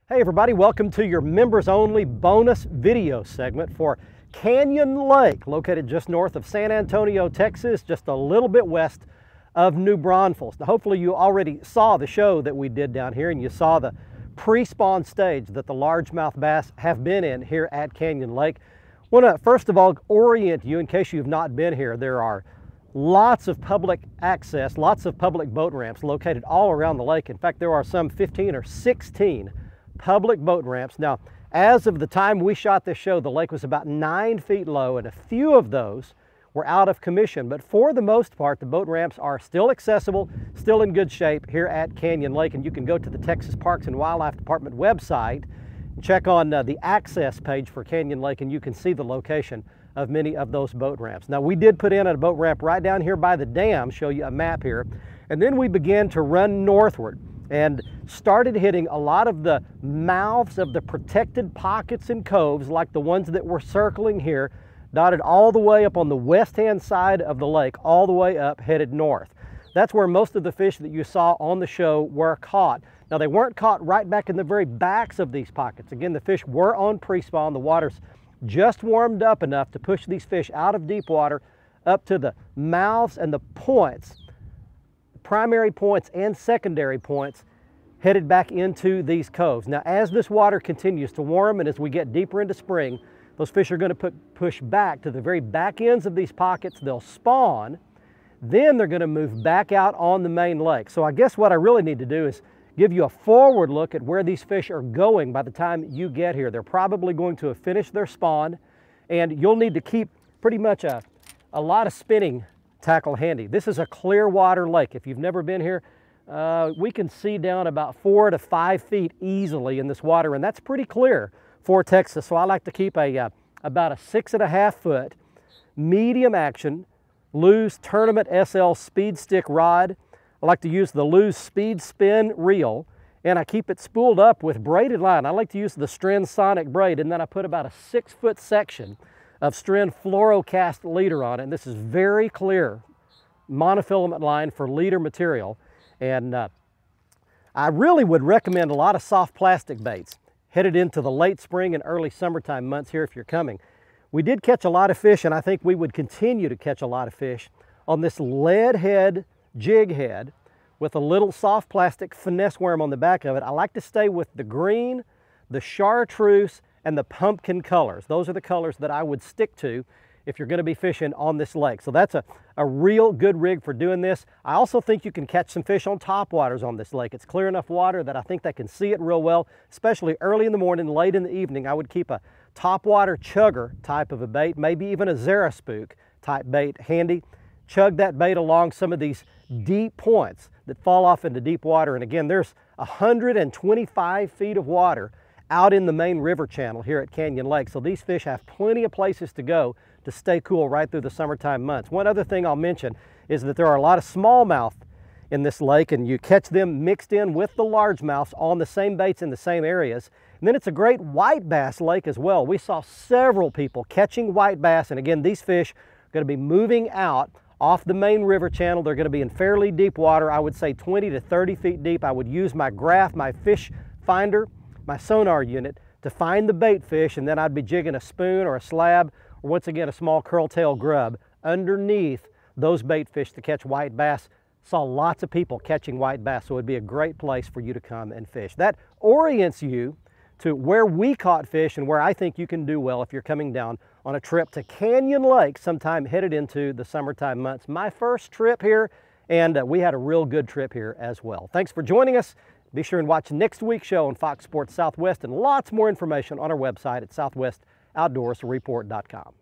Hey everybody, welcome to your members only bonus video segment for Canyon Lake, located just north of San Antonio, Texas, just a little bit west of New Braunfels. Now hopefully you already saw the show that we did down here and you saw the pre-spawn stage that the largemouth bass have been in here at Canyon Lake. I want to first of all orient you in case you've not been here. There are lots of public access, lots of public boat ramps located all around the lake. In fact, there are some 15 or 16 public boat ramps. Now, as of the time we shot this show, the lake was about 9 feet low and a few of those were out of commission. But for the most part, the boat ramps are still accessible, still in good shape here at Canyon Lake. And you can go to the Texas Parks and Wildlife Department website and check on the access page for Canyon Lake and you can see the location of many of those boat ramps. Now, we did put in a boat ramp right down here by the dam, show you a map here, and then we began to run northward and started hitting a lot of the mouths of the protected pockets and coves like the ones that we're circling here, dotted all the way up on the west-hand side of the lake, all the way up headed north. That's where most of the fish that you saw on the show were caught. Now, they weren't caught right back in the very backs of these pockets. Again, the fish were on pre-spawn. The water's just warmed up enough to push these fish out of deep water up to the mouths and the points, primary points and secondary points, headed back into these coves. Now, as this water continues to warm and as we get deeper into spring, those fish are going to push back to the very back ends of these pockets. They'll spawn, then they're going to move back out on the main lake. So I guess what I really need to do is give you a forward look at where these fish are going by the time you get here. They're probably going to have finished their spawn, and you'll need to keep pretty much a lot of spinning tackle handy. This is a clear water lake. If you've never been here, we can see down about 4 to 5 feet easily in this water, and that's pretty clear for Texas. So I like to keep about a 6.5 foot medium action Lew's Tournament SL speed stick rod. I like to use the Lew's Speed Spin reel, and I keep it spooled up with braided line. I like to use the Stren Sonic braid, and then I put about a 6 foot section of Stren fluorocast leader on it. And this is very clear monofilament line for leader material. And I really would recommend a lot of soft plastic baits headed into the late spring and early summertime months here if you're coming. We did catch a lot of fish, and I think we would continue to catch a lot of fish on this lead head jig head with a little soft plastic finesse worm on the back of it. I like to stay with the green, the chartreuse, and the pumpkin colors. Those are the colors that I would stick to if you're going to be fishing on this lake. So that's a real good rig for doing this. I also think you can catch some fish on topwaters on this lake. It's clear enough water that I think they can see it real well, especially early in the morning, late in the evening. I would keep a topwater chugger type of a bait, maybe even a Zaraspook type bait handy. Chug that bait along some of these deep points that fall off into deep water. And again, there's 125 feet of water out in the main river channel here at Canyon Lake. So these fish have plenty of places to go to stay cool right through the summertime months. One other thing I'll mention is that there are a lot of smallmouth in this lake, and you catch them mixed in with the largemouths on the same baits in the same areas. And then it's a great white bass lake as well. We saw several people catching white bass, and again, these fish are going to be moving out off the main river channel. They're going to be in fairly deep water, I would say 20 to 30 feet deep. I would use my graph, my fish finder, my sonar unit to find the bait fish, and then I'd be jigging a spoon or a slab, or once again a small curltail grub underneath those bait fish to catch white bass. Saw lots of people catching white bass, so it'd be a great place for you to come and fish. That orients you to where we caught fish and where I think you can do well if you're coming down on a trip to Canyon Lake sometime headed into the summertime months. My first trip here, and we had a real good trip here as well. Thanks for joining us. Be sure and watch next week's show on Fox Sports Southwest, and lots more information on our website at southwestoutdoorsreport.com.